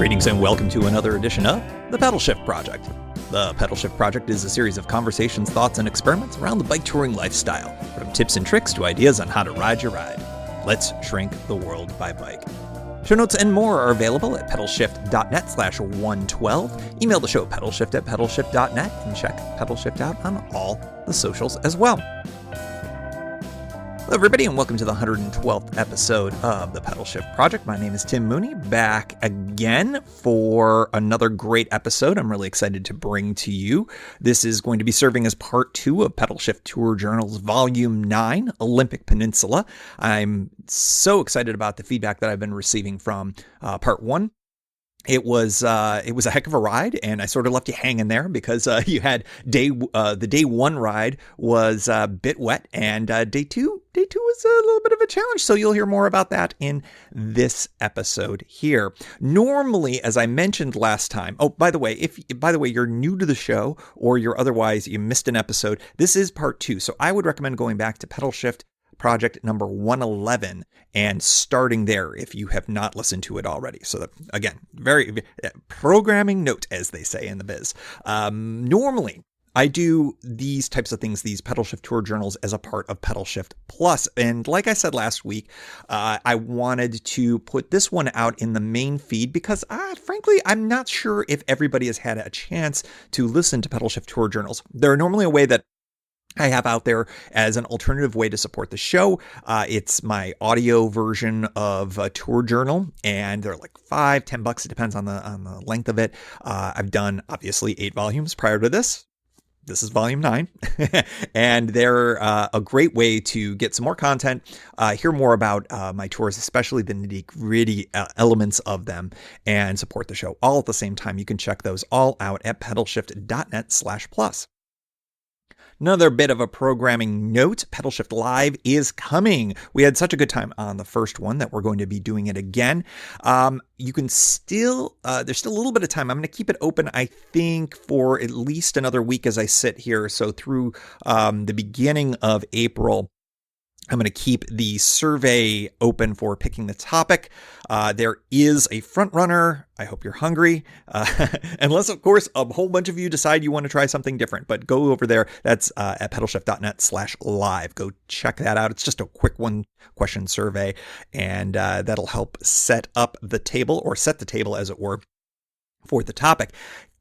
Greetings and welcome to another edition of the Pedalshift Project. The Pedalshift Project is a series of conversations, thoughts, and experiments around the bike touring lifestyle, from tips and tricks to ideas on how to ride your ride. Let's shrink the world by bike. Show notes and more are available at pedalshift.net/112. Email the show pedalshift@pedalshift.net and check Pedalshift out on all the socials as well. Hello everybody and welcome to the 112th episode of the Pedalshift Project. My name is Tim Mooney, back again for another great episode I'm really excited to bring to you. This is going to be serving as part 2 of Pedalshift Tour Journals Volume 9, Olympic Peninsula. I'm so excited about the feedback that I've been receiving from part 1. It was a heck of a ride, and I sort of left you hanging there because you had the day 1 ride was a bit wet, and day two was a little bit of a challenge. So you'll hear more about that in this episode here. Normally, as I mentioned last time, by the way, if you're new to the show or you missed an episode, this is part 2. So I would recommend going back to Pedalshift Project number 111 and starting there if you have not listened to it already. So that, again, very programming note, as they say in the biz. Normally, I do these types of things, these Pedalshift Tour Journals, as a part of Pedalshift Plus. And like I said last week, I wanted to put this one out in the main feed because, frankly, I'm not sure if everybody has had a chance to listen to Pedalshift Tour Journals. They're normally a way that I have out there as an alternative way to support the show. It's my audio version of a tour journal, and they're like $5-10. It depends on the length of it. I've done obviously 8 volumes prior to this. This is volume 9, and they're a great way to get some more content, hear more about my tours, especially the nitty-gritty elements of them, and support the show all at the same time. You can check those all out at pedalshift.net/plus. Another bit of a programming note, Pedalshift Live is coming. We had such a good time on the first one that we're going to be doing it again. You can still, there's still a little bit of time. I'm going to keep it open, I think, for at least another week as I sit here. So through the beginning of April, I'm going to keep the survey open for picking the topic. There is a front runner. I hope you're hungry. Unless, of course, a whole bunch of you decide you want to try something different. But go over there. That's at pedalshift.net/live. Go check that out. It's just a quick one-question survey. And that'll help set the table, as it were, for the topic.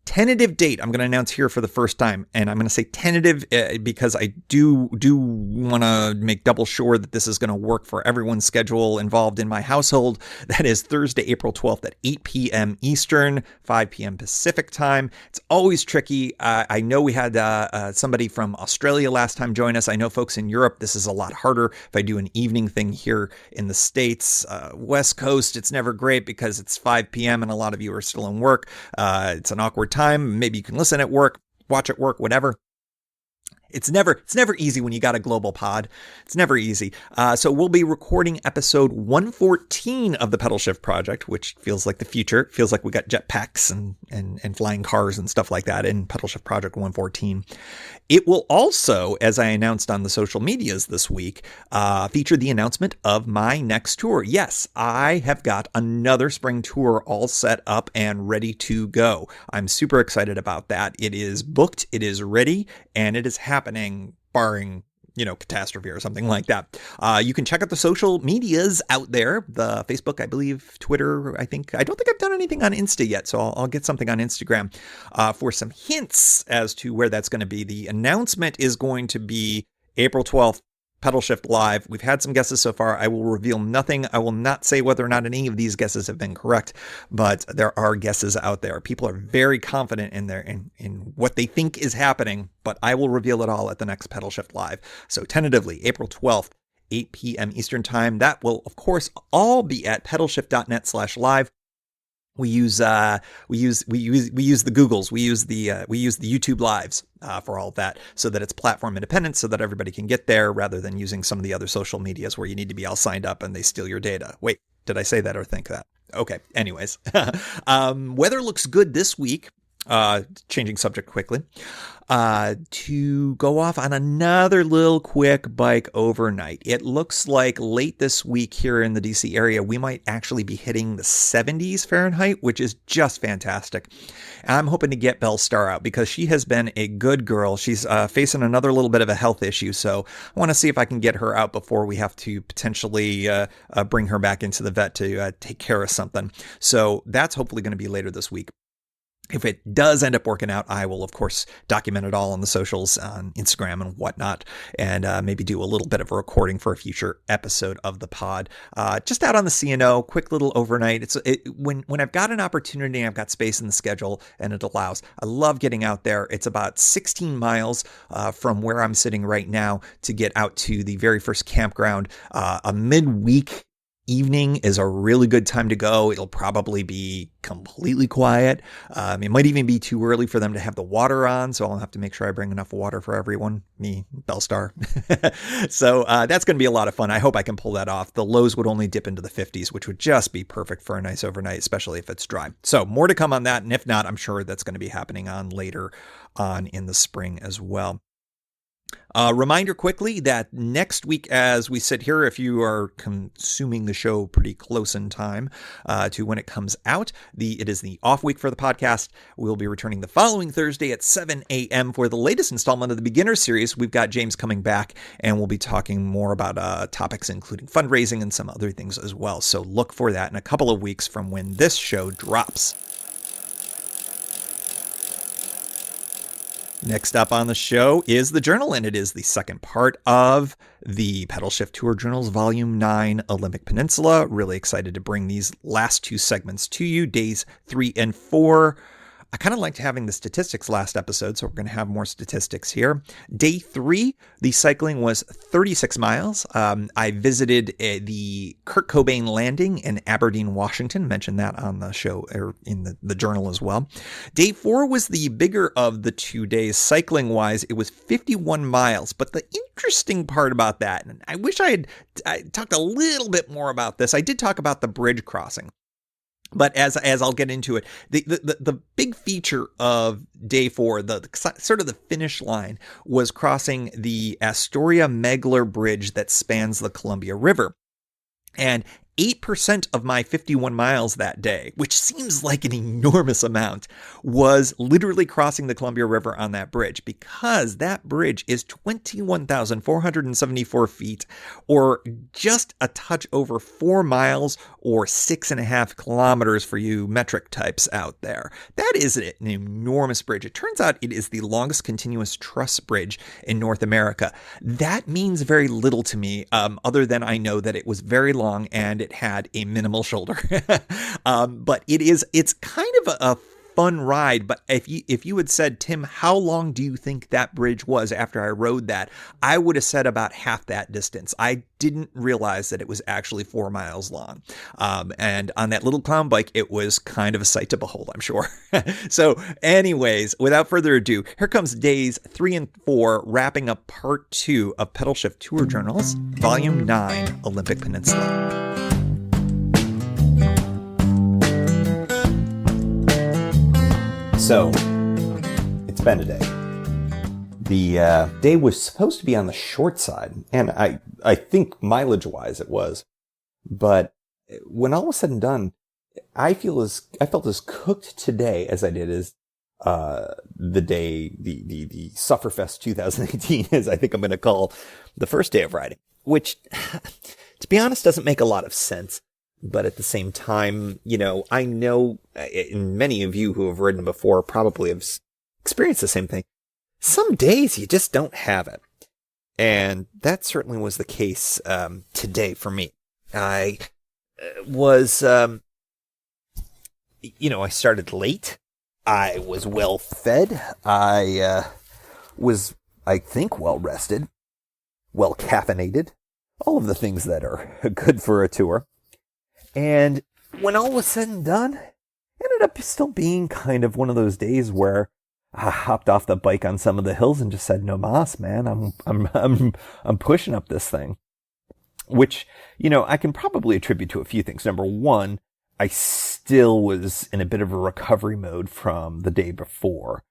Tentative date, I'm going to announce here for the first time, and I'm going to say tentative because I do want to make double sure that this is going to work for everyone's schedule involved in my household. That is Thursday, April 12th at 8 p.m. Eastern, 5 p.m. Pacific time. It's always tricky. I know we had somebody from Australia last time join us. I know folks in Europe, this is a lot harder. If I do an evening thing here in the States, West Coast, it's never great because it's 5 p.m. and a lot of you are still in work. It's an awkward time. Maybe you can listen at work, watch at work, whatever. It's never easy when you got a global pod. It's never easy. So we'll be recording episode 114 of the Pedalshift Project, which feels like the future. It feels like we got jetpacks and flying cars and stuff like that in Pedalshift Project 114. It will also, as I announced on the social medias this week, feature the announcement of my next tour. Yes, I have got another spring tour all set up and ready to go. I'm super excited about that. It is booked, it is ready, and it is happening, barring catastrophe or something like that. You can check out the social medias out there, the Facebook, I believe, Twitter, I don't think I've done anything on Insta yet, so I'll get something on Instagram for some hints as to where that's going to be. The announcement is going to be April 12th, Pedalshift Live. We've had some guesses so far. I will reveal nothing. I will not say whether or not any of these guesses have been correct, but there are guesses out there. People are very confident in what they think is happening, but I will reveal it all at the next Pedalshift Live. So tentatively, April 12th, 8 p.m. Eastern Time. That will, of course, all be at pedalshift.net/live. We use the Googles. We use the YouTube Lives for all of that, so that it's platform independent, so that everybody can get there, rather than using some of the other social medias where you need to be all signed up and they steal your data. Wait, did I say that or think that? Okay. Anyways, weather looks good this week. changing subject quickly, to go off on another little quick bike overnight. It looks like late this week here in the DC area, we might actually be hitting the 70s Fahrenheit, which is just fantastic. I'm hoping to get Belle Star out because she has been a good girl. She's facing another little bit of a health issue, so I want to see if I can get her out before we have to potentially bring her back into the vet to take care of something. So that's hopefully going to be later this week. If it does end up working out, I will, of course, document it all on the socials, on Instagram and whatnot, and maybe do a little bit of a recording for a future episode of the pod. Just out on the CNO, quick little overnight. When I've got an opportunity, I've got space in the schedule, and it allows. I love getting out there. It's about 16 miles from where I'm sitting right now to get out to the very first campground. A midweek evening is a really good time to go. It'll probably be completely quiet. It might even be too early for them to have the water on, so I'll have to make sure I bring enough water for everyone, me, Belle Star. So that's going to be a lot of fun. I hope I can pull that off. The lows would only dip into the 50s, which would just be perfect for a nice overnight, especially if it's dry. So more to come on that, and if not, I'm sure that's going to be happening on later on in the spring as well. Reminder quickly that next week, as we sit here, if you are consuming the show pretty close in time to when it comes out, it is the off week for the podcast. We'll be returning the following Thursday at 7 a.m. for the latest installment of the Beginner Series. We've got James coming back, and we'll be talking more about topics including fundraising and some other things as well. So look for that in a couple of weeks from when this show drops. Next up on the show is the journal, and it is the second part of the Pedalshift Tour Journals Volume 9, Olympic Peninsula. Really excited to bring these last two segments to you, days 3 and 4. I kind of liked having the statistics last episode, so we're going to have more statistics here. Day 3, the cycling was 36 miles. I visited the Kurt Cobain landing in Aberdeen, Washington. Mentioned that on the show, or in the journal as well. Day 4 was the bigger of the 2 days. Cycling-wise, it was 51 miles. But the interesting part about that, and I wish I talked a little bit more about this. I did talk about the bridge crossing. But as I'll get into it, the big feature of day 4, the sort of the finish line, was crossing the Astoria-Megler bridge that spans the Columbia River. And 8% of my 51 miles that day, which seems like an enormous amount, was literally crossing the Columbia River on that bridge, because that bridge is 21,474 feet, or just a touch over 4 miles, or 6.5 kilometers for you metric types out there. That is an enormous bridge. It turns out it is the longest continuous truss bridge in North America. That means very little to me, other than I know that it was very long and it had a minimal shoulder. But it's kind of a fun ride. But if you had said, Tim, how long do you think that bridge was after I rode that? I would have said about half that distance. I didn't realize that it was actually 4 miles long. And on that little clown bike, it was kind of a sight to behold, I'm sure. So anyways, without further ado, here comes days 3 and 4, wrapping up part 2 of Pedalshift Tour Journals, Volume 9, Olympic Peninsula. So, it's been a day. The day was supposed to be on the short side, and I think mileage-wise it was. But when all was said and done, I felt as cooked today as I did as the day, the Sufferfest 2018, as I think I'm going to call the first day of riding. Which, to be honest, doesn't make a lot of sense. But at the same time, I know, and many of you who have ridden before probably have experienced the same thing. Some days you just don't have it. And that certainly was the case today for me. I was, I started late. I was well fed. I was, I think, well rested, well caffeinated, all of the things that are good for a tour. And when all was said and done, it ended up still being kind of one of those days where I hopped off the bike on some of the hills and just said, "No mas, man, I'm pushing up this thing," which, I can probably attribute to a few things. Number one, I still was in a bit of a recovery mode from the day before.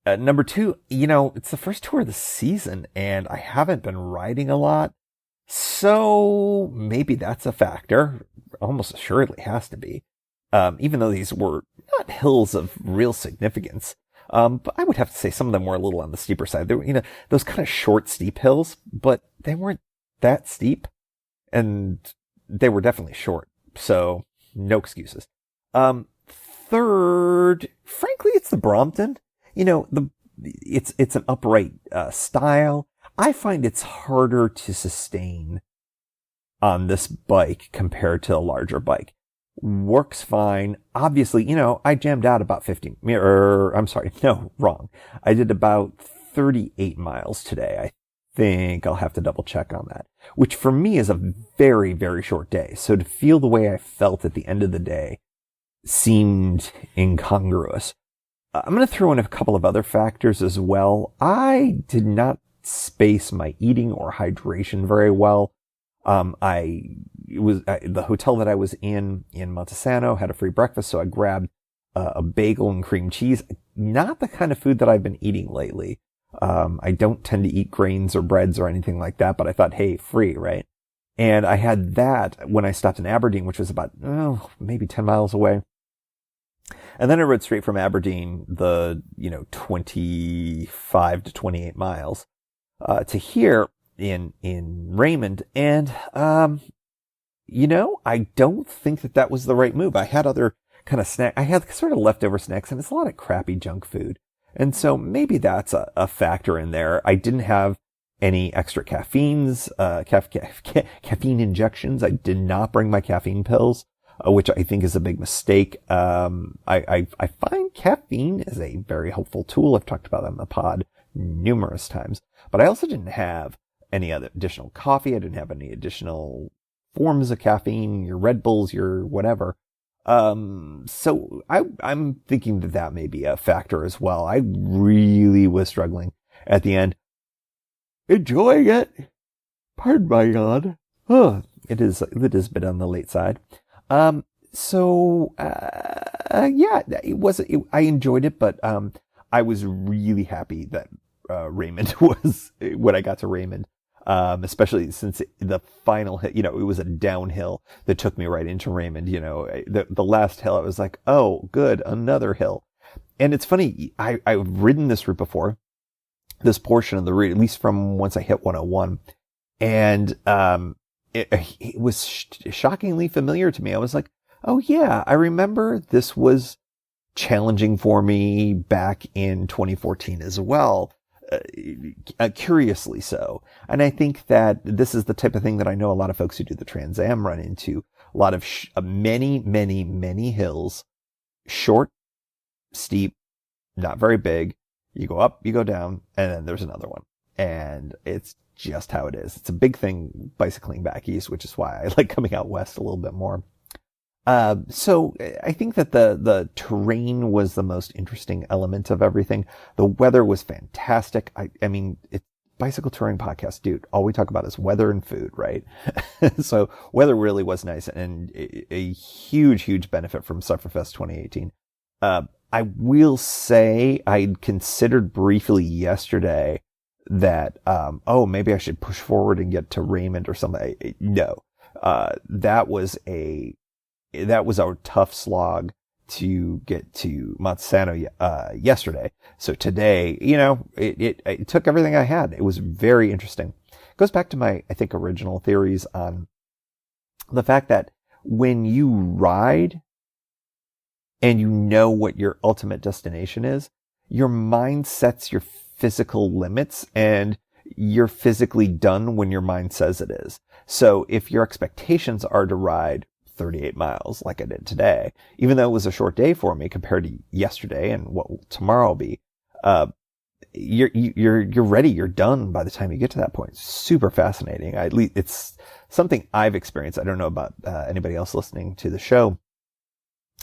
Number two, it's the first tour of the season and I haven't been riding a lot. So maybe that's a factor. Almost assuredly has to be. Even though these were not hills of real significance. But I would have to say some of them were a little on the steeper side. They were, those kind of short, steep hills, but they weren't that steep and they were definitely short. So no excuses. Third, frankly, it's the Brompton. It's an upright, style. I find it's harder to sustain on this bike compared to a larger bike. Works fine. Obviously, I jammed out about 50, I did about 38 miles today. I think I'll have to double check on that, which for me is a very, very short day. So to feel the way I felt at the end of the day seemed incongruous. I'm going to throw in a couple of other factors as well. I did not space my eating or hydration very well. The hotel that I was in Montesano had a free breakfast, so I grabbed a bagel and cream cheese. Not the kind of food that I've been eating lately. I don't tend to eat grains or breads or anything like that, but I thought, hey, free, right? And I had that when I stopped in Aberdeen, which was about, maybe 10 miles away. And then I rode straight from Aberdeen, 25 to 28 miles, to here in Raymond. And, I don't think that was the right move. I had other kind of I had sort of leftover snacks, and it's a lot of crappy junk food. And so maybe that's a factor in there. I didn't have any extra caffeine injections. I did not bring my caffeine pills, which I think is a big mistake. I find caffeine is a very helpful tool. I've talked about that on the pod numerous times, but I also didn't have any other additional coffee. I didn't have any additional forms of caffeine, your Red Bulls, your whatever. So I'm thinking that may be a factor as well. I really was struggling at the end. Enjoying it. Pardon my God. It is a bit on the late side. Yeah, I enjoyed it, but, I was really happy that, Raymond was, when I got to Raymond, especially since the final hit, it was a downhill that took me right into Raymond. The last hill, I was like, oh, good, another hill. And it's funny, I've ridden this route before, this portion of the route, at least from once I hit 101. And, it was shockingly familiar to me. I was like, oh yeah, I remember this was challenging for me back in 2014 as well. Curiously so. And I think that this is the type of thing that I know a lot of folks who do the Trans Am run into. A lot of many, many, many hills, short, steep, not very big. You go up, you go down, and then there's another one. And it's just how it is. It's a big thing bicycling back east, which is why I like coming out west a little bit more. So I think that the terrain was the most interesting element of everything. The weather was fantastic. I mean, it's bicycle touring podcast, dude. All we talk about is weather and food, right? So weather really was nice and a huge, huge benefit from Sufferfest 2018. I will say I'd considered briefly yesterday that, maybe I should push forward and get to Raymond or something. No, that was a tough slog to get to Montesano, yesterday. So today, it took everything I had. It was very interesting. It goes back to my, I think, original theories on the fact that when you ride and you know what your ultimate destination is, your mind sets your physical limits and you're physically done when your mind says it is. So if your expectations are to ride 38 miles like I did today, even though it was a short day for me compared to yesterday and what tomorrow will be, you're ready. You're done by the time you get to that point. Super fascinating. At least it's something I've experienced. I don't know about anybody else listening to the show,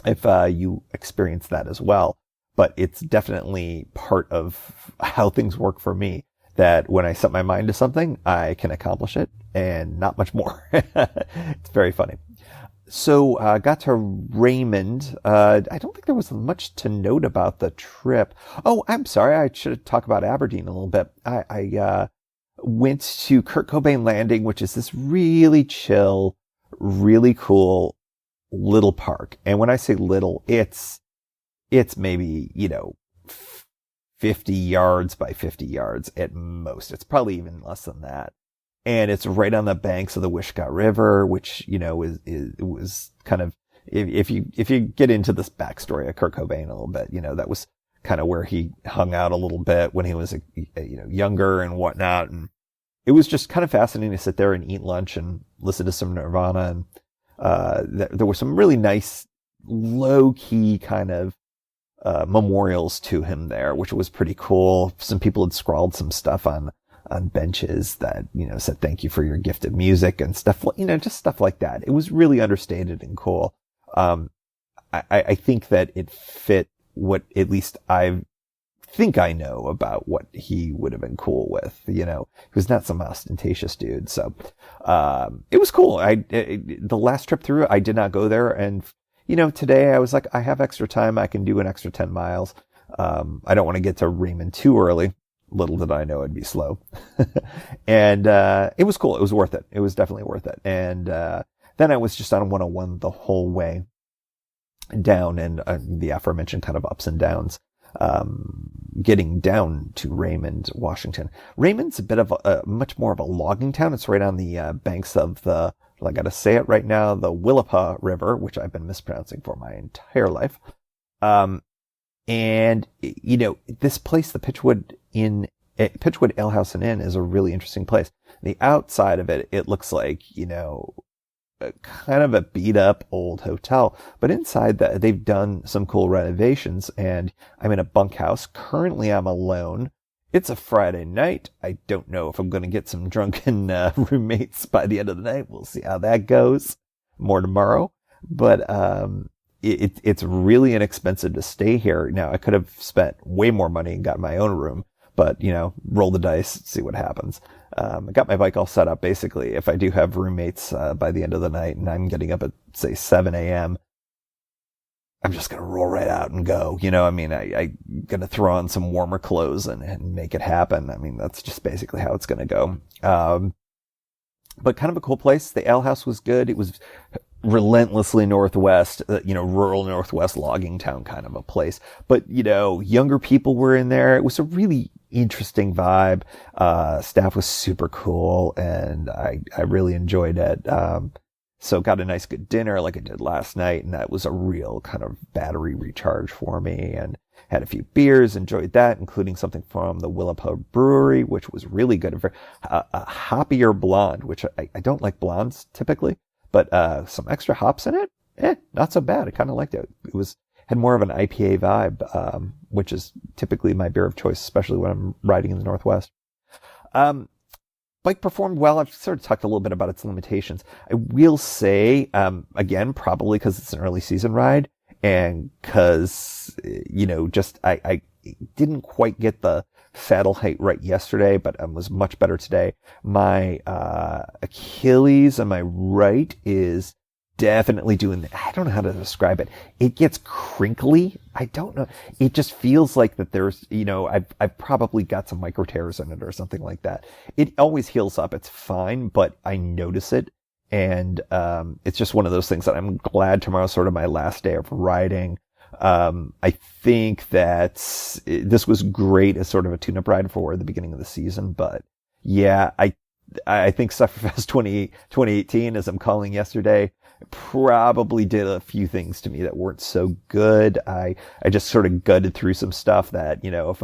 if you experience that as well, but it's definitely part of how things work for me, that when I set my mind to something, I can accomplish it and not much more. It's very funny. So got to Raymond. I don't think there was much to note about the trip. Oh, I'm sorry. I should talk about Aberdeen a little bit. I went to Kurt Cobain Landing, which is this really chill, really cool little park. And when I say little, it's maybe, 50 yards by 50 yards at most. It's probably even less than that. And it's right on the banks of the Wishkah River, which, was kind of, if you get into this backstory of Kurt Cobain a little bit, that was kind of where he hung out a little bit when he was, younger and whatnot. And it was just kind of fascinating to sit there and eat lunch and listen to some Nirvana. And, there were some really nice, low key kind of, memorials to him there, which was pretty cool. Some people had scrawled some stuff on benches that, said thank you for your gift of music and stuff, just stuff like that. It was really understated and cool. I think that it fit what at least I think I know about what he would have been cool with, he was not some ostentatious dude. So, it was cool. The last trip through, I did not go there. And, today I was like, I have extra time. I can do an extra 10 miles. I don't want to get to Raymond too early. Little did I know it'd be slow. And, it was cool. It was worth it. It was definitely worth it. And, then I was just on 101 the whole way down, and the aforementioned kind of ups and downs, getting down to Raymond, Washington. Raymond's a bit of much more of a logging town. It's right on the, banks of I gotta say it right now, the Willapa River, which I've been mispronouncing for my entire life. And, this place, the Pitchwood Ale House and Inn, is a really interesting place. The outside of it, it looks like, kind of a beat up old hotel, but inside that they've done some cool renovations, and I'm in a bunkhouse. Currently I'm alone. It's a Friday night. I don't know if I'm going to get some drunken roommates by the end of the night. We'll see how that goes. More tomorrow. But it's really inexpensive to stay here. Now, I could have spent way more money and got my own room, but, roll the dice, see what happens. I got my bike all set up. Basically, if I do have roommates by the end of the night and I'm getting up at, say, 7 a.m., I'm just going to roll right out and go. I'm going to throw on some warmer clothes and make it happen. That's just basically how it's going to go. But kind of a cool place. The ale house was good. It was relentlessly northwest, rural northwest logging town kind of a place. But, younger people were in there. It was a really interesting vibe. Staff was super cool, and I really enjoyed it. So got a nice good dinner like I did last night, and that was a real kind of battery recharge for me, and had a few beers, enjoyed that, including something from the Willapa Brewery, which was really good. A hoppier blonde, which I don't like blondes typically, but some extra hops in it, not so bad. I kind of liked it. It had more of an IPA vibe, which is typically my beer of choice, especially when I'm riding in the Northwest. Bike performed well. I've sort of talked a little bit about its limitations. I will say, again, probably because it's an early season ride, and because, I didn't quite get the saddle height right yesterday, but was much better today. My Achilles on my right is definitely doing, I don't know how to describe it. It gets crinkly. I don't know. It just feels like that there's, I've probably got some micro tears in it or something like that. It always heals up. It's fine, but I notice it. And, it's just one of those things that I'm glad tomorrow's sort of my last day of riding. I think that this was great as sort of a tune-up ride for the beginning of the season, but yeah, I think Sufferfest 2018, as I'm calling yesterday, probably did a few things to me that weren't so good. I just sort of gutted through some stuff that, if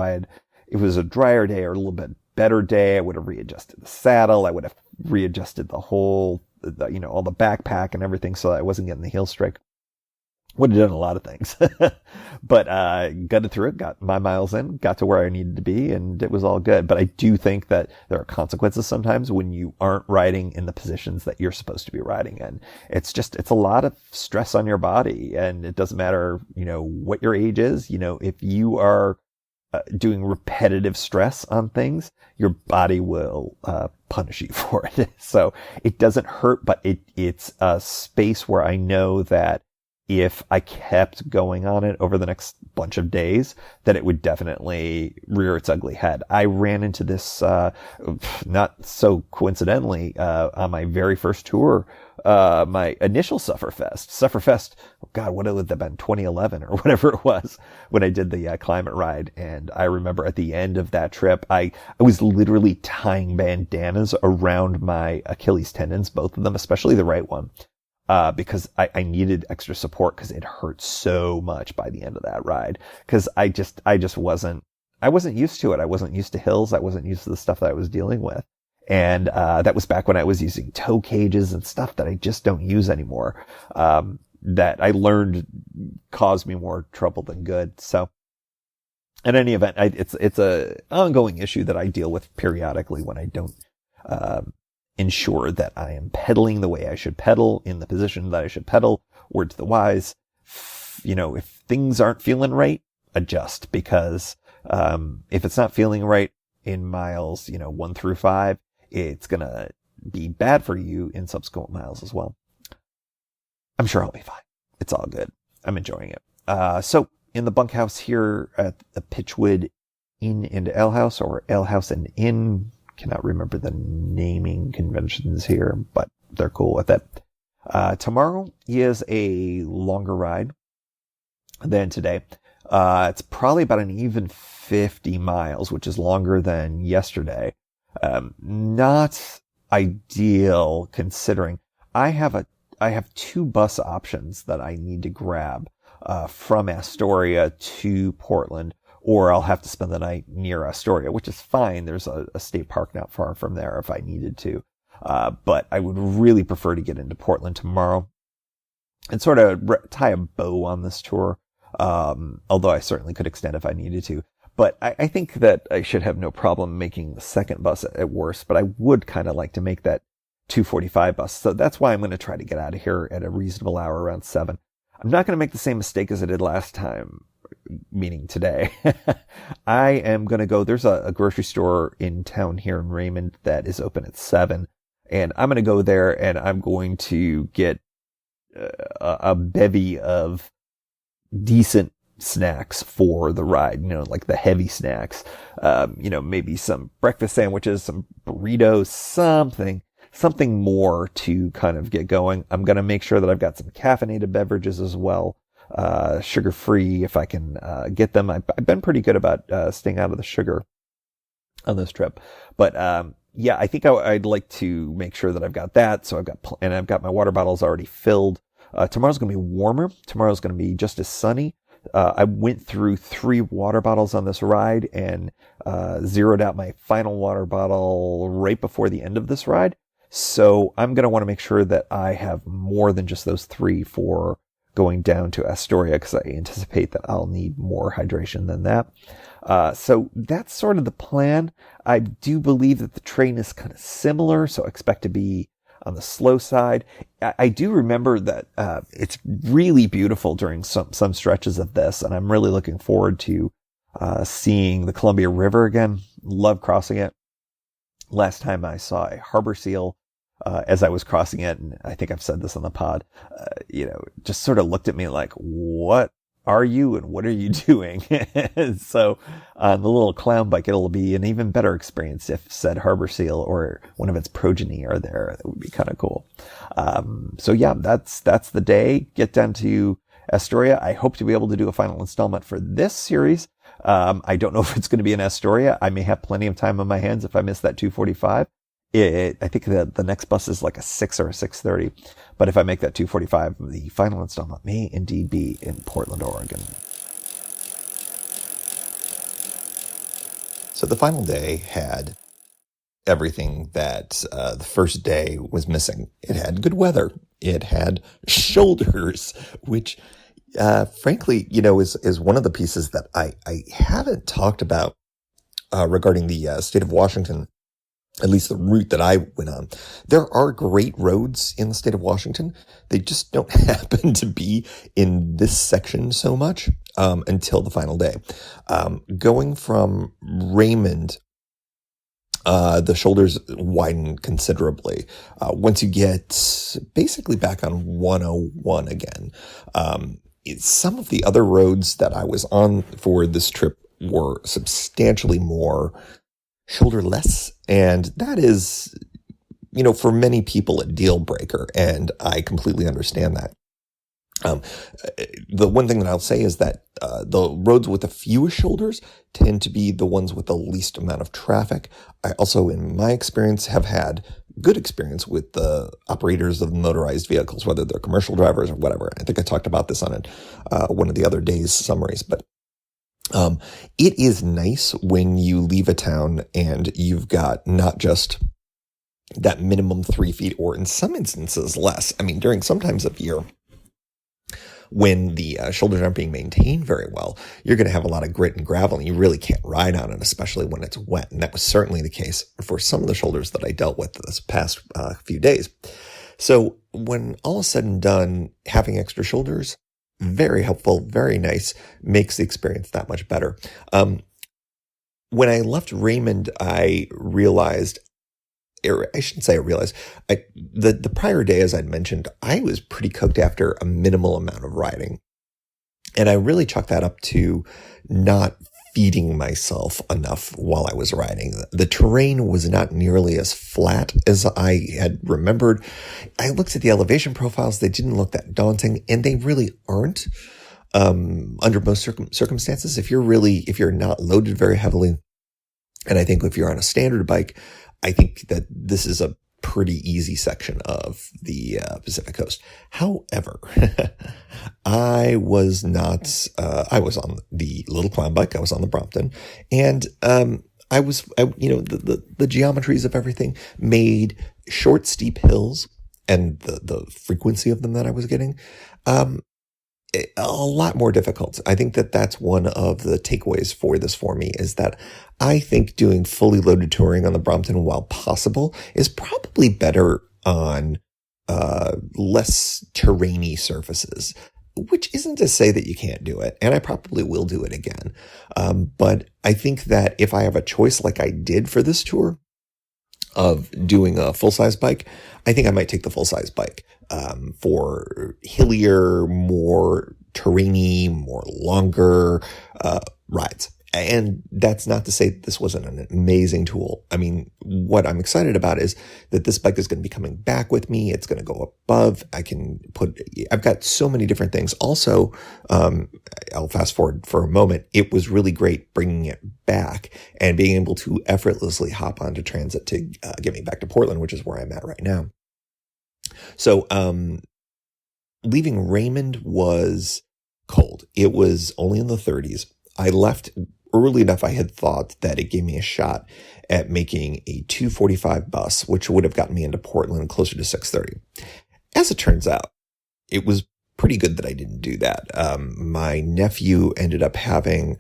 it was a drier day or a little bit better day, I would have readjusted the saddle. I would have readjusted the whole, all the backpack and everything so that I wasn't getting the heel strike. Would have done a lot of things, but gutted through it, got my miles in, got to where I needed to be, and it was all good. But I do think that there are consequences sometimes when you aren't riding in the positions that you're supposed to be riding in. It's a lot of stress on your body, and it doesn't matter, what your age is. If you are doing repetitive stress on things, your body will punish you for it. So it doesn't hurt, but it's a space where I know that if I kept going on it over the next bunch of days, that it would definitely rear its ugly head. I ran into this, not so coincidentally, on my very first tour, my initial Sufferfest, oh God, what would that have been, 2011 or whatever it was, when I did the climate ride. And I remember at the end of that trip, I was literally tying bandanas around my Achilles tendons, both of them, especially the right one. Because I needed extra support because it hurt so much by the end of that ride. Because I wasn't used to it. I wasn't used to hills. I wasn't used to the stuff that I was dealing with. And that was back when I was using toe cages and stuff that I just don't use anymore. That I learned caused me more trouble than good. So in any event, it's a ongoing issue that I deal with periodically when I don't ensure that I am pedaling the way I should pedal, in the position that I should pedal. Word to the wise, if things aren't feeling right, adjust, because if it's not feeling right in miles 1 through 5, it's gonna be bad for you in subsequent miles as well. I'm sure I'll be fine. It's all good. I'm enjoying it. So in the bunkhouse here at the Pitchwood Inn and Ale House, or Ale House and Inn, cannot remember the naming conventions here, but they're cool with it. Tomorrow is a longer ride than today. It's probably about an even 50 miles, which is longer than yesterday. Not ideal considering I have 2 bus options that I need to grab, from Astoria to Portland, or I'll have to spend the night near Astoria, which is fine. There's a state park not far from there if I needed to. But I would really prefer to get into Portland tomorrow and sort of tie a bow on this tour. Although I certainly could extend if I needed to. But I think that I should have no problem making the second bus at worst, but I would kind of like to make that 2:45 bus. So that's why I'm going to try to get out of here at a reasonable hour around 7. I'm not going to make the same mistake as I did last time, meaning today. I am going to go, there's a grocery store in town here in Raymond that is open at 7. And I'm going to go there and I'm going to get a bevy of decent snacks for the ride, like the heavy snacks, maybe some breakfast sandwiches, some burritos, something more to kind of get going. I'm going to make sure that I've got some caffeinated beverages as well, sugar-free if I can get them. I've been pretty good about staying out of the sugar on this trip. But I think I'd like to make sure that I've got that. So I've got my water bottles already filled. Tomorrow's going to be warmer. Tomorrow's going to be just as sunny. I went through 3 water bottles on this ride and zeroed out my final water bottle right before the end of this ride. So I'm going to want to make sure that I have more than just those 3 for going down to Astoria, because I anticipate that I'll need more hydration than that. So that's sort of the plan. I do believe that the train is kind of similar, so I expect to be on the slow side. I do remember that it's really beautiful during some stretches of this, and I'm really looking forward to seeing the Columbia River again. Love crossing it. Last time I saw a harbor seal as I was crossing it, and I think I've said this on the pod, just sort of looked at me like, what are you and what are you doing? So on the little clown bike, it'll be an even better experience if said harbor seal or one of its progeny are there. That would be kind of cool. So yeah, that's the day. Get down to Astoria. I hope to be able to do a final installment for this series. I don't know if it's going to be in Astoria. I may have plenty of time on my hands if I miss that 2:45. I think that the next bus is like a 6 or a 6:30. But if I make that 2:45, the final installment may indeed be in Portland, Oregon. So the final day had everything that the first day was missing. It had good weather. It had shoulders, which frankly, is one of the pieces that I haven't talked about regarding the state of Washington, at least the route that I went on. There are great roads in the state of Washington. They just don't happen to be in this section so much. until the final day. Going from Raymond, the shoulders widen considerably. Once you get basically back on 101 again, some of the other roads that I was on for this trip were substantially more shoulderless. And that is, for many people a deal breaker. And I completely understand that. The one thing that I'll say is that the roads with the fewest shoulders tend to be the ones with the least amount of traffic. I also, in my experience, have had good experience with the operators of motorized vehicles, whether they're commercial drivers or whatever. I think I talked about this on one of the other day's summaries, but it is nice when you leave a town and you've got not just that minimum 3 feet, or in some instances less. I mean, during some times of year, when the shoulders aren't being maintained very well, you're going to have a lot of grit and gravel, and you really can't ride on it, especially when it's wet. And that was certainly the case for some of the shoulders that I dealt with this past few days. So when all is said and done, having extra shoulders, very helpful, very nice, makes the experience that much better. When I left Raymond, I realized, I shouldn't say I realized, the prior day, as I'd mentioned, I was pretty cooked after a minimal amount of riding. And I really chalked that up to not feeding myself enough while I was riding. The terrain was not nearly as flat as I had remembered. I looked at the elevation profiles. They didn't look that daunting, and they really aren't. Under most circumstances, if you're not loaded very heavily, and I think if you're on a standard bike, I think that this is a pretty easy section of the Pacific Coast. However, I was on the little clown bike. I was on the Brompton, and the geometries of everything made short, steep hills and the frequency of them that I was getting a lot more difficult. I think that that's one of the takeaways for this for me, is that I think doing fully loaded touring on the Brompton, while possible, is probably better on less terrainy surfaces, which isn't to say that you can't do it. And I probably will do it again. But I think that if I have a choice like I did for this tour of doing a full-size bike, I think I might take the full-size bike for hillier, more terrainy, more longer rides. And that's not to say this wasn't an amazing tool. I mean, what I'm excited about is that this bike is going to be coming back with me. It's going to go above. I've got so many different things. Also, I'll fast forward for a moment. It was really great bringing it back and being able to effortlessly hop onto transit to get me back to Portland, which is where I'm at right now. So, leaving Raymond was cold. It was only in the 30s. I left early enough. I had thought that it gave me a shot at making a 2:45 bus, which would have gotten me into Portland closer to 6:30. As it turns out, it was pretty good that I didn't do that. My nephew ended up having,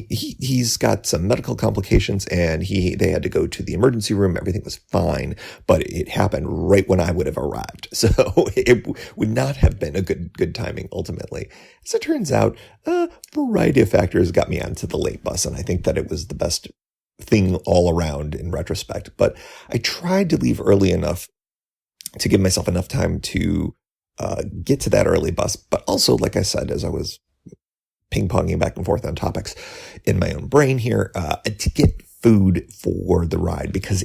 he's got some medical complications, and they had to go to the emergency room. Everything was fine, but it happened right when I would have arrived. So it would not have been a good timing ultimately. As it turns out, a variety of factors got me onto the late bus, and I think that it was the best thing all around in retrospect. But I tried to leave early enough to give myself enough time to get to that early bus. But also, like I said, as I was ping-ponging back and forth on topics in my own brain here, to get food for the ride, because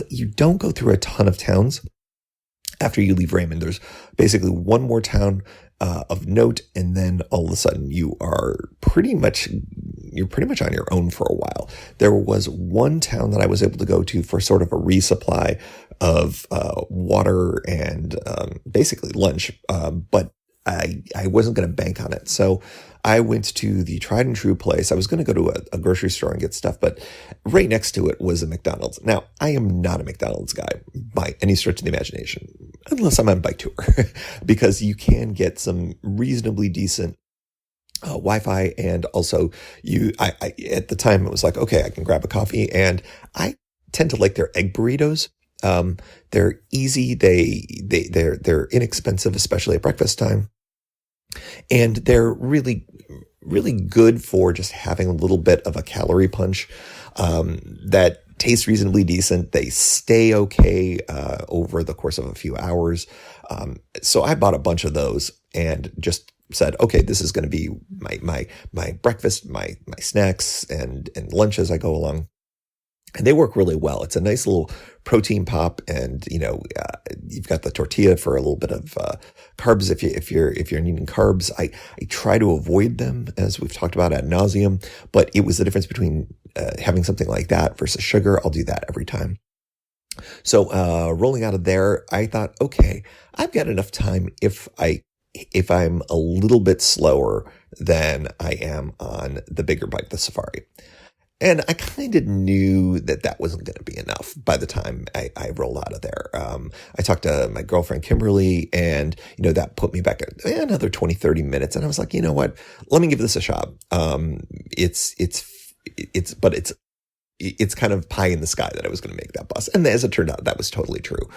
you don't go through a ton of towns after you leave Raymond. There's basically one more town of note, and then all of a sudden you're pretty much on your own for a while. There was one town that I was able to go to for sort of a resupply of water and basically lunch, but I wasn't going to bank on it. So I went to the tried and true place. I was going to go to a grocery store and get stuff, but right next to it was a McDonald's. Now, I am not a McDonald's guy by any stretch of the imagination, unless I'm on a bike tour, because you can get some reasonably decent Wi-Fi. And also I at the time it was like, okay, I can grab a coffee, and I tend to like their egg burritos. They're easy. They're inexpensive, especially at breakfast time. And they're really really good for just having a little bit of a calorie punch, that taste reasonably decent. They stay okay, over the course of a few hours. So I bought a bunch of those and just said, okay, this is going to be my breakfast, my snacks and lunch as I go along. And they work really well. It's a nice little protein pop, and you've got the tortilla for a little bit of carbs if you're needing carbs. I try to avoid them, as we've talked about ad nauseum, but it was the difference between having something like that versus sugar. I'll do that every time. So rolling out of there, I thought, okay, I've got enough time if I'm a little bit slower than I am on the bigger bike, the Safari. And I kind of knew that wasn't going to be enough by the time I rolled out of there. I talked to my girlfriend, Kimberly, and, that put me back at another 20, 30 minutes. And I was like, you know what? Let me give this a shot. It's kind of pie in the sky that I was going to make that bus. And as it turned out, that was totally true.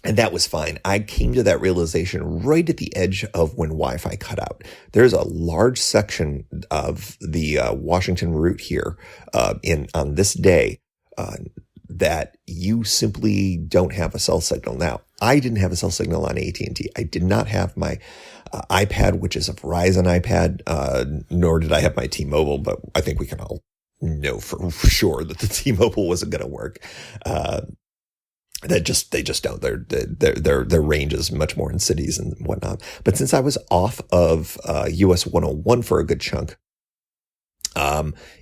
And that was fine. I came to that realization right at the edge of when Wi-Fi cut out. There's a large section of the Washington route here on this day that you simply don't have a cell signal. Now, I didn't have a cell signal on AT&T. I did not have my iPad, which is a Verizon iPad, nor did I have my T-Mobile, but I think we can all know for sure that the T-Mobile wasn't going to work. They just don't. Their range is much more in cities and whatnot. But since I was off of US 101 for a good chunk,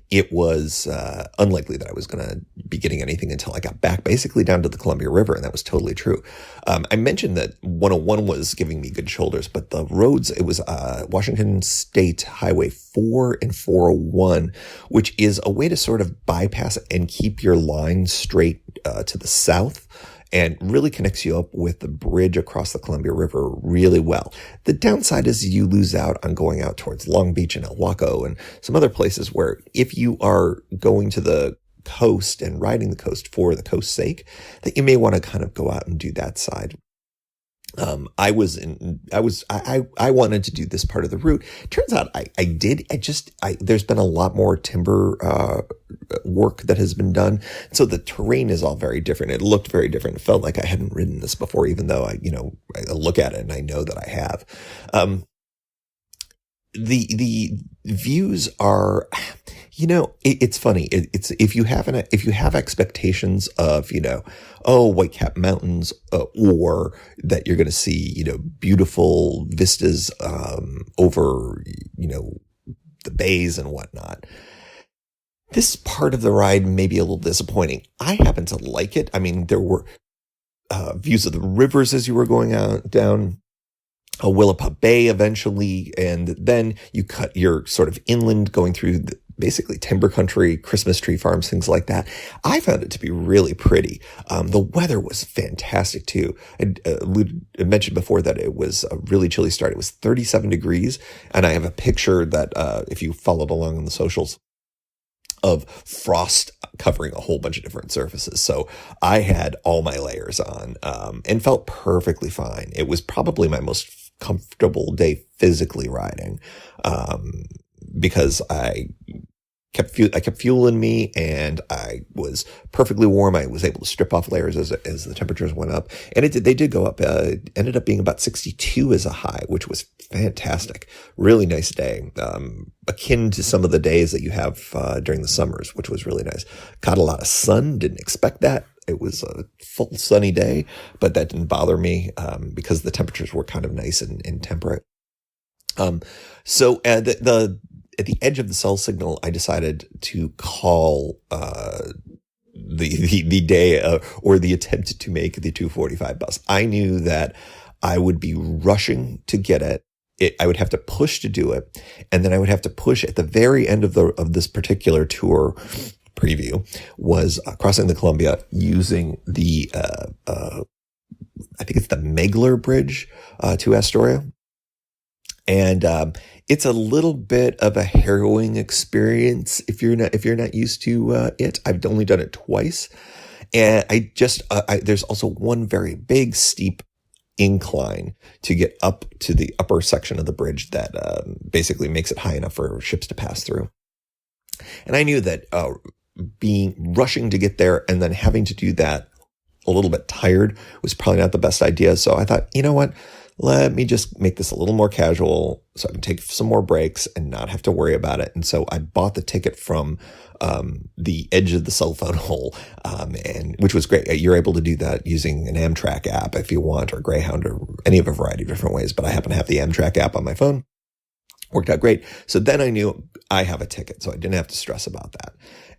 it was unlikely that I was going to be getting anything until I got back basically down to the Columbia River, and that was totally true. I mentioned that 101 was giving me good shoulders, but the roads, it was Washington State Highway 4 and 401, which is a way to sort of bypass and keep your line straight to the south, and really connects you up with the bridge across the Columbia River really well. The downside is you lose out on going out towards Long Beach and El Waco and some other places where if you are going to the coast and riding the coast for the coast's sake, that you may want to kind of go out and do that side. I wanted to do this part of the route. Turns out I did. There's been a lot more timber, work that has been done. So the terrain is all very different. It looked very different. It felt like I hadn't ridden this before, even though I look at it and I know that I have. The views are, it's funny. It's if you have expectations of, Whitecap Mountains, or that you're going to see, beautiful vistas, over, the bays and whatnot. This part of the ride may be a little disappointing. I happen to like it. I mean, there were, views of the rivers as you were going out down a Willapa Bay eventually, and then you cut your sort of inland going through basically timber country, Christmas tree farms, things like that. I found it to be really pretty. The weather was fantastic too. I mentioned before that it was a really chilly start. It was 37 degrees, and I have a picture that if you followed along on the socials, of frost covering a whole bunch of different surfaces. So I had all my layers on, and felt perfectly fine. It was probably my most comfortable day physically riding, because I kept fuel in me, and I was perfectly warm. I was able to strip off layers as the temperatures went up, and they did go up. Ended up being about 62 as a high, which was fantastic. Really nice day, akin to some of the days that you have during the summers, which was really nice. Caught a lot of sun. Didn't expect that. It was a full sunny day, but that didn't bother me, because the temperatures were kind of nice and temperate. So at the edge of the cell signal, I decided to call the day or the attempt to make the 245 bus. I knew that I would be rushing to get it. I would have to push to do it, and then I would have to push at the very end of this particular tour preview was crossing the Columbia using the I think it's the Megler Bridge to Astoria. And it's a little bit of a harrowing experience if you're not used to it. I've only done it twice, and there's also one very big steep incline to get up to the upper section of the bridge that basically makes it high enough for ships to pass through. And I knew that rushing to get there and then having to do that a little bit tired was probably not the best idea. So I thought, you know what? Let me just make this a little more casual so I can take some more breaks and not have to worry about it. And so I bought the ticket from the edge of the cell phone hole, and which was great. You're able to do that using an Amtrak app if you want, or Greyhound, or any of a variety of different ways. But I happen to have the Amtrak app on my phone. Worked out great. So then I knew I have a ticket, so I didn't have to stress about that.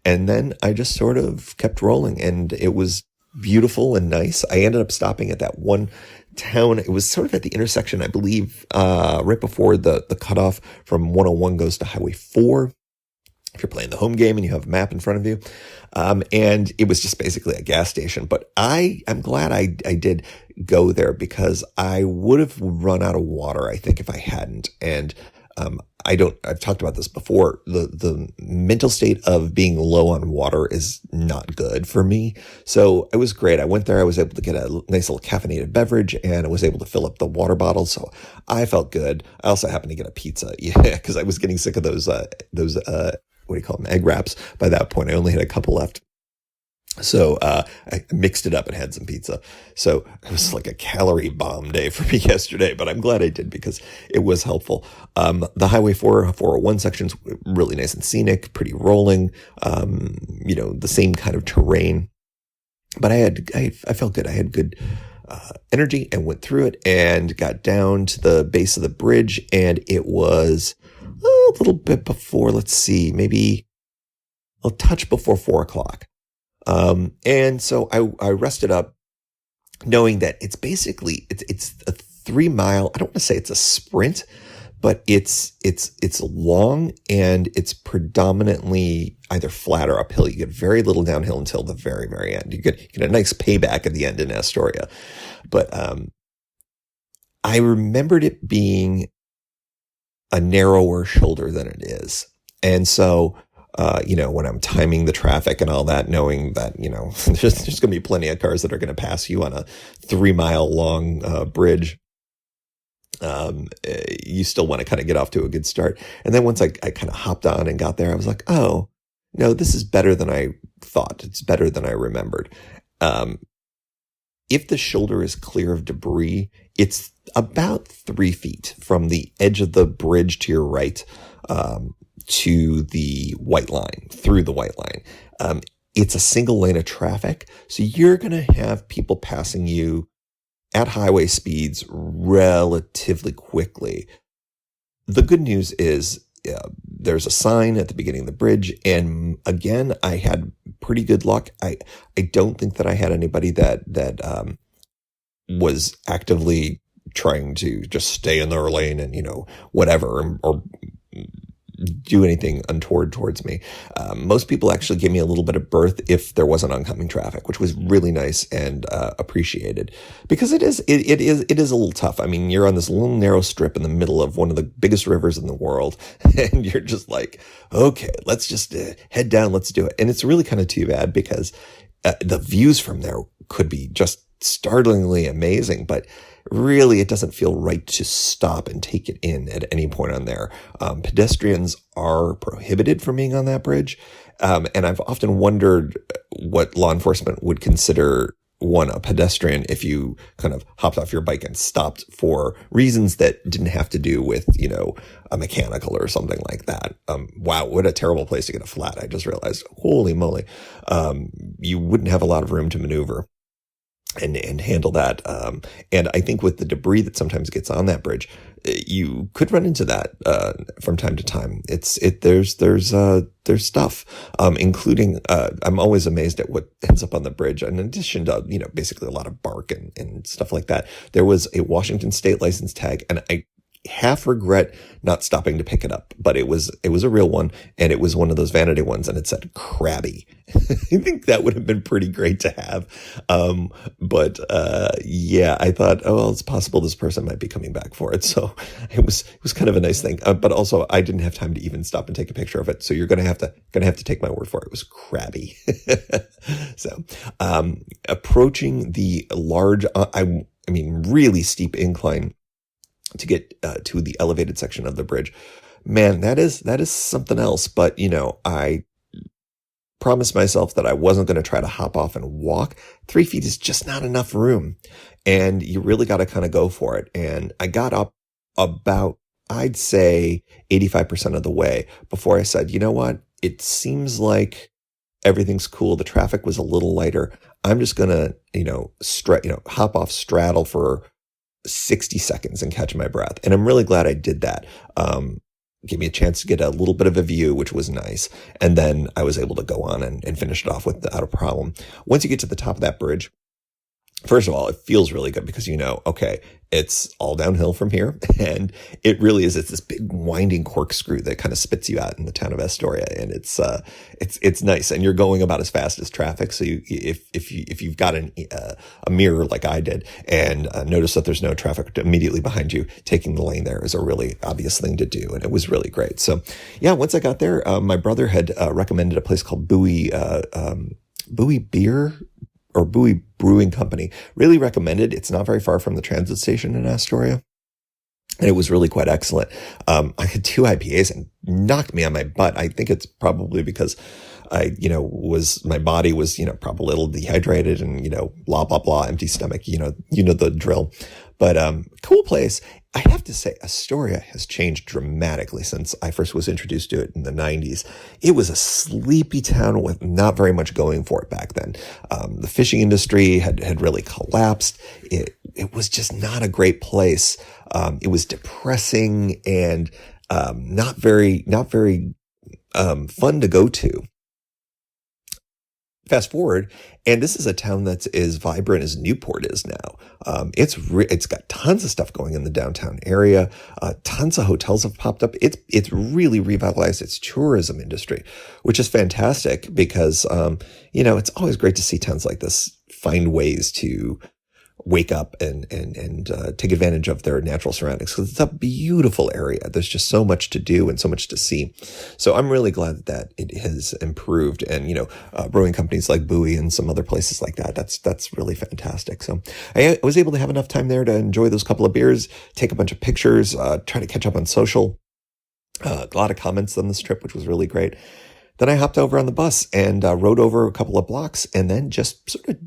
And then I just sort of kept rolling, and it was beautiful and nice. I ended up stopping at that one town. It was sort of at the intersection, I believe, right before the cutoff from 101 goes to Highway 4. If you're playing the home game and you have a map in front of you. And it was just basically a gas station. But I'm glad I did go there, because I would have run out of water, I think, if I hadn't. And I've talked about this before. The mental state of being low on water is not good for me. So it was great. I went there. I was able to get a nice little caffeinated beverage, and I was able to fill up the water bottle. So I felt good. I also happened to get a pizza. Yeah. Cause I was getting sick of those, what do you call them? Egg wraps. By that point, I only had a couple left. So, I mixed it up and had some pizza. So it was like a calorie bomb day for me yesterday, but I'm glad I did, because it was helpful. The Highway 401 section's really nice and scenic, pretty rolling, the same kind of terrain, but I felt good. I had good, energy, and went through it and got down to the base of the bridge, and it was a little bit before, maybe a touch before 4:00. And so I rested up, knowing that it's basically, it's a 3 mile. I don't want to say it's a sprint, but it's long, and it's predominantly either flat or uphill. You get very little downhill until the very, very end. You get a nice payback at the end in Astoria. But, I remembered it being a narrower shoulder than it is. And so, when I'm timing the traffic and all that, knowing that, there's going to be plenty of cars that are going to pass you on a 3 mile long, bridge. You still want to kind of get off to a good start. And then once I kind of hopped on and got there, I was like, oh, no, this is better than I thought. It's better than I remembered. If the shoulder is clear of debris, it's about 3 feet from the edge of the bridge to your right, to the white line, through the white line. It's a single lane of traffic. So you're going to have people passing you at highway speeds relatively quickly. The good news is there's a sign at the beginning of the bridge. And again, I had pretty good luck. I don't think that I had anybody that was actively trying to just stay in their lane and, whatever, or do anything untoward towards me. Most people actually gave me a little bit of berth if there wasn't oncoming traffic, which was really nice and appreciated, because it is a little tough. I mean, you're on this little narrow strip in the middle of one of the biggest rivers in the world, and you're just like, okay, let's just head down, let's do it. And it's really kind of too bad, because the views from there could be just startlingly amazing, but really, it doesn't feel right to stop and take it in at any point on there. Pedestrians are prohibited from being on that bridge. And I've often wondered what law enforcement would consider a pedestrian if you kind of hopped off your bike and stopped for reasons that didn't have to do with, a mechanical or something like that. Wow, what a terrible place to get a flat. I just realized, holy moly. You wouldn't have a lot of room to maneuver and handle that. And I think with the debris that sometimes gets on that bridge, you could run into that, from time to time. There's stuff, including, I'm always amazed at what ends up on the bridge. And in addition to, basically a lot of bark and stuff like that, there was a Washington state license tag, and I half regret not stopping to pick it up, but it was a real one, and it was one of those vanity ones, and it said Krabby. I think that would have been pretty great to have. But I thought, oh, well, it's possible this person might be coming back for it. So it was kind of a nice thing. But also I didn't have time to even stop and take a picture of it. So you're going to have to take my word for it. It was Krabby. So, approaching the large, really steep incline to get to the elevated section of the bridge. Man, that is something else. But, I promised myself that I wasn't going to try to hop off and walk. 3 feet is just not enough room. And you really got to kind of go for it. And I got up about, I'd say 85% of the way before I said, you know what? It seems like everything's cool. The traffic was a little lighter. I'm just going to, hop off straddle for 60 seconds and catch my breath. And I'm really glad I did that. Gave me a chance to get a little bit of a view, which was nice. And then I was able to go on and finish it off without a problem. Once you get to the top of that bridge, first of all, it feels really good because okay, it's all downhill from here. And it really is. It's this big winding corkscrew that kind of spits you out in the town of Astoria. And it's nice. And you're going about as fast as traffic. So if you've got a mirror like I did and notice that there's no traffic immediately behind you, taking the lane there is a really obvious thing to do. And it was really great. So yeah, once I got there, my brother had recommended a place called Bowie Beer or Bowie Brewing Company. Really recommended. It's not very far from the transit station in Astoria. And it was really quite excellent. I had 2 IPAs and knocked me on my butt. I think it's probably because my body was, probably a little dehydrated and, blah, blah, blah, empty stomach, the drill. But, cool place. I have to say, Astoria has changed dramatically since I first was introduced to it in the 90s. It was a sleepy town with not very much going for it back then. The fishing industry had really collapsed. It was just not a great place. It was depressing and not very fun to go to. Fast forward, and this is a town that's as vibrant as Newport is now. It's got tons of stuff going in the downtown area. Tons of hotels have popped up. It's really revitalized its tourism industry, which is fantastic because, it's always great to see towns like this find ways to wake up and take advantage of their natural surroundings because it's a beautiful area. There's just so much to do and so much to see. So I'm really glad that it has improved and, brewing companies like Bowie and some other places like that. That's really fantastic. So I was able to have enough time there to enjoy those couple of beers, take a bunch of pictures, try to catch up on social, a lot of comments on this trip, which was really great. Then I hopped over on the bus and rode over a couple of blocks and then just sort of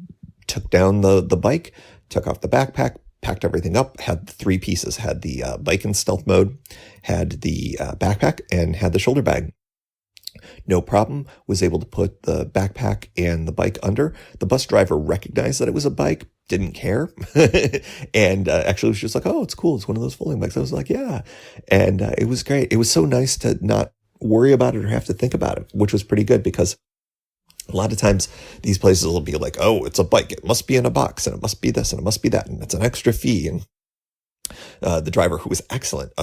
took down the bike, took off the backpack, packed everything up, had 3 pieces, had the bike in stealth mode, had the backpack, and had the shoulder bag. No problem, was able to put the backpack and the bike under. The bus driver recognized that it was a bike, didn't care, and actually was just like, oh, it's cool, it's one of those folding bikes. I was like, yeah, and it was great. It was so nice to not worry about it or have to think about it, which was pretty good because a lot of times these places will be like, oh, it's a bike. It must be in a box and it must be this and it must be that. And it's an extra fee. And the driver, who was excellent,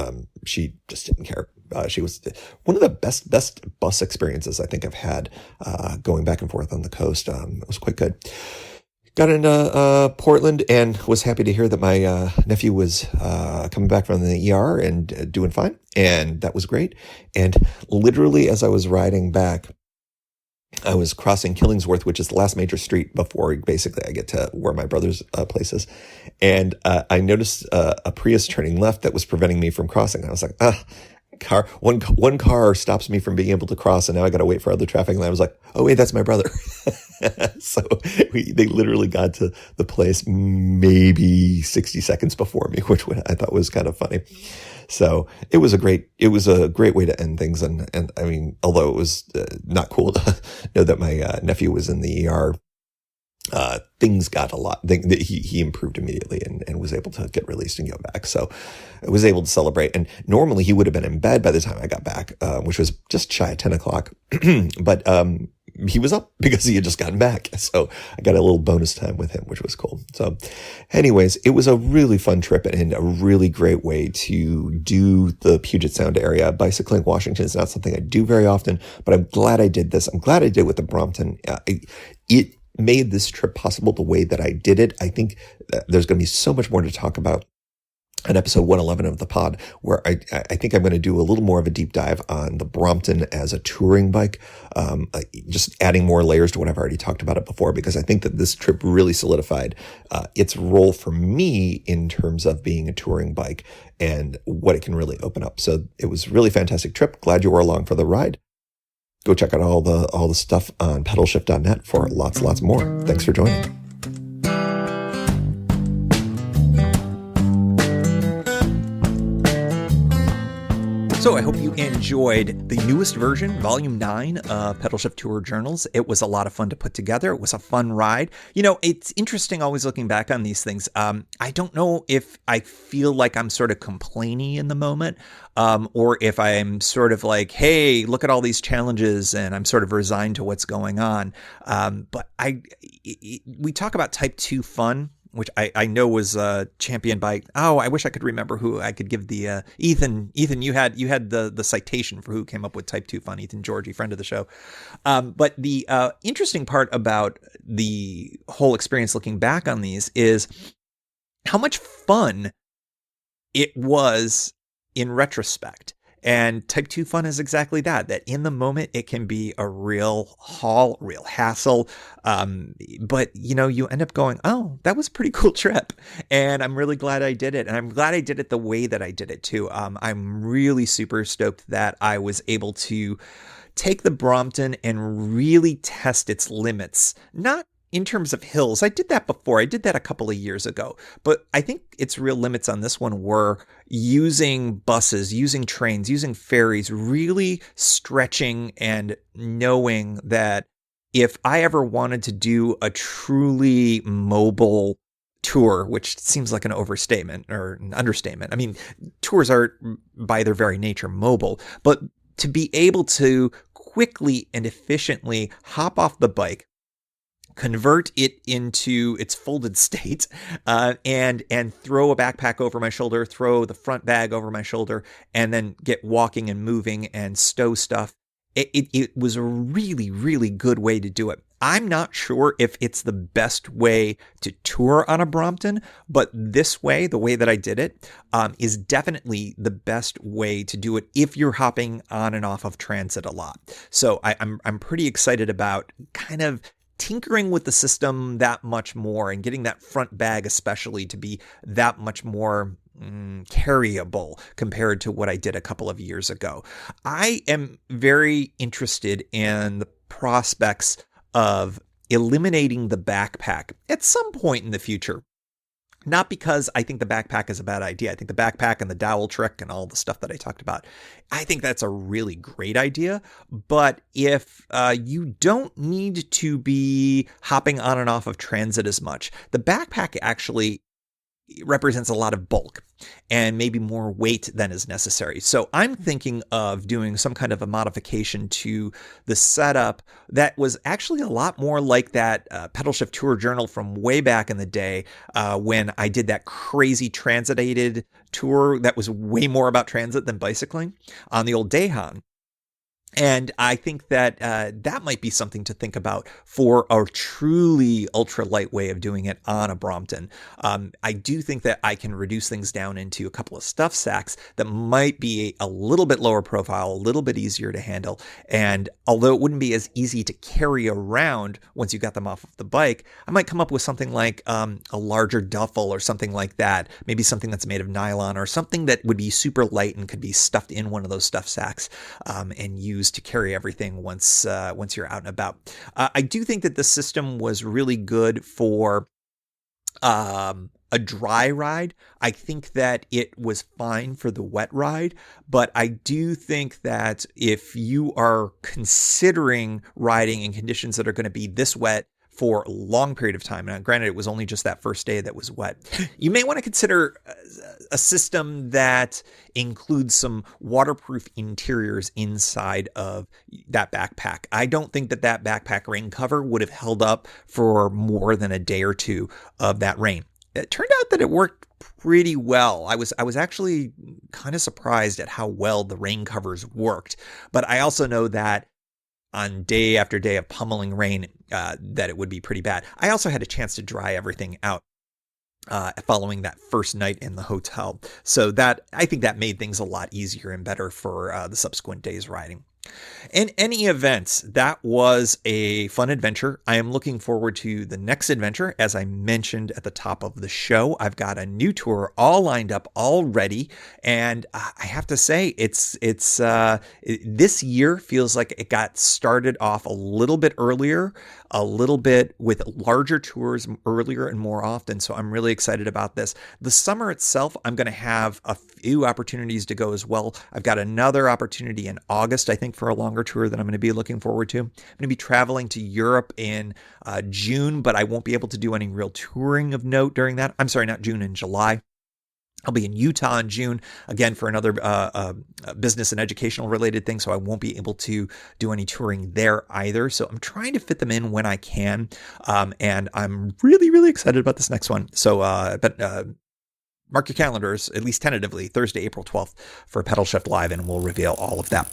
she just didn't care. She was one of the best bus experiences I think I've had going back and forth on the coast. It was quite good. Got into Portland and was happy to hear that my nephew was coming back from the ER and doing fine. And that was great. And literally as I was riding back, I was crossing Killingsworth, which is the last major street before basically I get to where my brother's place is. And I noticed a Prius turning left that was preventing me from crossing. I was like, one car stops me from being able to cross, and now I got to wait for other traffic. And I was like, oh, wait, that's my brother. So they literally got to the place maybe 60 seconds before me, which I thought was kind of funny. So it was a great way to end things. And I mean, although it was not cool to know that my nephew was in the ER, things got a lot. He improved immediately and was able to get released and go back. So I was able to celebrate. And normally he would have been in bed by the time I got back, which was just shy of 10 o'clock. But he was up because he had just gotten back. So I got a little bonus time with him, which was cool. So anyways, it was a really fun trip and a really great way to do the Puget Sound area. Bicycling Washington is not something I do very often, but I'm glad I did this. I'm glad I did with the Brompton. It made this trip possible the way that I did it. I think there's going to be so much more to talk about on episode 111 of the pod, where I think I'm going to do a little more of a deep dive on the Brompton as a touring bike, just adding more layers to what I've already talked about it before, because I think that this trip really solidified its role for me in terms of being a touring bike and what it can really open up. So it was a really fantastic trip. Glad you were along for the ride. Go check out all the stuff on pedalshift.net for lots more. Thanks for joining. So I hope you enjoyed the newest version, Volume 9 of Pedalshift Tour Journals. It was a lot of fun to put together. It was a fun ride. You know, it's interesting always looking back on these things. I don't know if I feel like I'm sort of complaining in the moment, or if I'm sort of like, hey, look at all these challenges, and I'm sort of resigned to what's going on. But we talk about Type 2 fun, which I know was championed by, I wish I could remember who I could give the, Ethan, you had the citation for who came up with Type 2 fun, Ethan Georgie, friend of the show. But the interesting part about the whole experience looking back on these is how much fun it was in retrospect. And Type 2 fun is exactly that in the moment, it can be a real haul, real hassle. But, you know, you end up going, oh, that was a pretty cool trip. And I'm really glad I did it. And I'm glad I did it the way that I did it, too. I'm really super stoked that I was able to take the Brompton and really test its limits, not in terms of hills. I did that before. I did that a couple of years ago. But I think its real limits on this one were using buses, using trains, using ferries, really stretching and knowing that if I ever wanted to do a truly mobile tour, which seems like an overstatement or an understatement. I mean, tours are by their very nature mobile, but to be able to quickly and efficiently hop off the bike, convert it into its folded state, and throw a backpack over my shoulder, throw the front bag over my shoulder, and then get walking and moving and stow stuff. It was a really, really good way to do it. I'm not sure if it's the best way to tour on a Brompton, but this way, the way that I did it, is definitely the best way to do it if you're hopping on and off of transit a lot. So I'm pretty excited about kind of tinkering with the system that much more and getting that front bag especially to be that much more carryable compared to what I did a couple of years ago. I am very interested in the prospects of eliminating the backpack at some point in the future. Not because I think the backpack is a bad idea. I think the backpack and the dowel trick and all the stuff that I talked about, I think that's a really great idea. But if you don't need to be hopping on and off of transit as much, the backpack actually represents a lot of bulk and maybe more weight than is necessary. So I'm thinking of doing some kind of a modification to the setup that was actually a lot more like that Pedalshift Tour Journal from way back in the day when I did that crazy transit-aided tour that was way more about transit than bicycling on the old Dayhan. And I think that that might be something to think about for a truly ultra-light way of doing it on a Brompton. I do think that I can reduce things down into a couple of stuff sacks that might be a little bit lower profile, a little bit easier to handle. And although it wouldn't be as easy to carry around once you got them off of the bike, I might come up with something like a larger duffel or something like that. Maybe something that's made of nylon or something that would be super light and could be stuffed in one of those stuff sacks and used to carry everything once you're out and about. I do think that the system was really good for a dry ride. I think that it was fine for the wet ride, but I do think that if you are considering riding in conditions that are going to be this wet for a long period of time, and granted it was only just that first day that was wet, you may want to consider a system that includes some waterproof interiors inside of that backpack. I don't think that that backpack rain cover would have held up for more than a day or two of that rain. It turned out that it worked pretty well. I was actually kind of surprised at how well the rain covers worked, but I also know that on day after day of pummeling rain, that it would be pretty bad. I also had a chance to dry everything out following that first night in the hotel. So I think that made things a lot easier and better for the subsequent days riding. In any event, that was a fun adventure. I am looking forward to the next adventure. As I mentioned at the top of the show, I've got a new tour all lined up already. And I have to say, this year feels like it got started off a little bit earlier, a little bit with larger tours earlier and more often. So I'm really excited about this. The summer itself, I'm going to have a few opportunities to go as well. I've got another opportunity in August, I think, for a longer tour that I'm going to be looking forward to. I'm going to be traveling to Europe in June, but I won't be able to do any real touring of note during that. I'm sorry, not June, in July. I'll be in Utah in June, again, for another business and educational related thing, so I won't be able to do any touring there either. So I'm trying to fit them in when I can, and I'm really, really excited about this next one. So, mark your calendars, at least tentatively, Thursday, April 12th for Pedalshift Live, and we'll reveal all of that.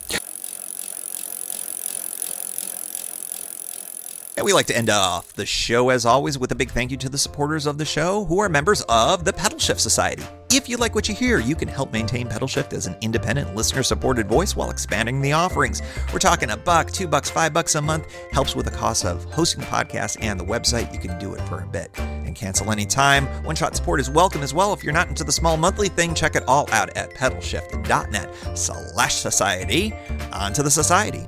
And we like to end off the show, as always, with a big thank you to the supporters of the show, who are members of the Pedalshift Society. If you like what you hear, you can help maintain Pedalshift as an independent, listener-supported voice while expanding the offerings. We're talking $1, $2, $5 a month. Helps with the cost of hosting the podcast and the website. You can do it for a bit and cancel anytime. One-shot support is welcome as well. If you're not into the small monthly thing, check it all out at pedalshift.net/society. On to the society.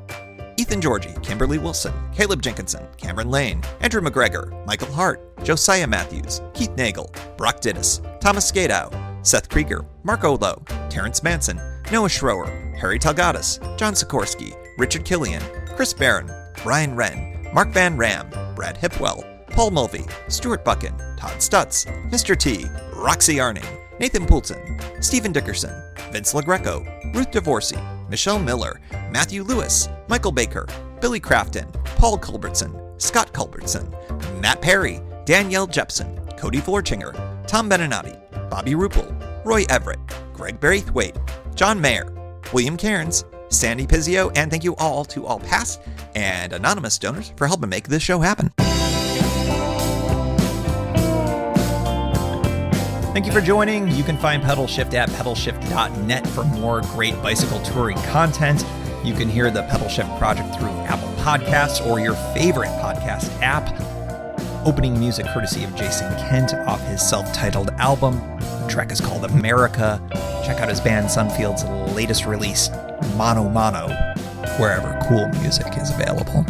Ethan Georgie, Kimberly Wilson, Caleb Jenkinson, Cameron Lane, Andrew McGregor, Michael Hart, Josiah Matthews, Keith Nagel, Brock Dittis, Thomas Skadow, Seth Krieger, Mark Olo, Terrence Manson, Noah Schroer, Harry Talgadis, John Sikorsky, Richard Killian, Chris Barron, Brian Wren, Mark Van Ram, Brad Hipwell, Paul Mulvey, Stuart Buchan, Todd Stutz, Mr. T, Roxy Arning, Nathan Poulton, Stephen Dickerson, Vince LaGreco, Ruth Divorcey, Michelle Miller, Matthew Lewis, Michael Baker, Billy Crafton, Paul Culbertson, Scott Culbertson, Matt Perry, Danielle Jepson, Cody Florchinger, Tom Beninati, Bobby Ruppel, Roy Everett, Greg Braithwaite, John Mayer, William Cairns, Sandy Pizzio, and thank you all to all past and anonymous donors for helping make this show happen. Thank you for joining. You can find Pedalshift at pedalshift.net for more great bicycle touring content. You can hear the Pedalshift project through Apple Podcasts or your favorite podcast app. Opening music courtesy of Jason Kent off his self-titled album. The track is called America. Check out his band Sunfield's latest release, Mono Mono, wherever cool music is available.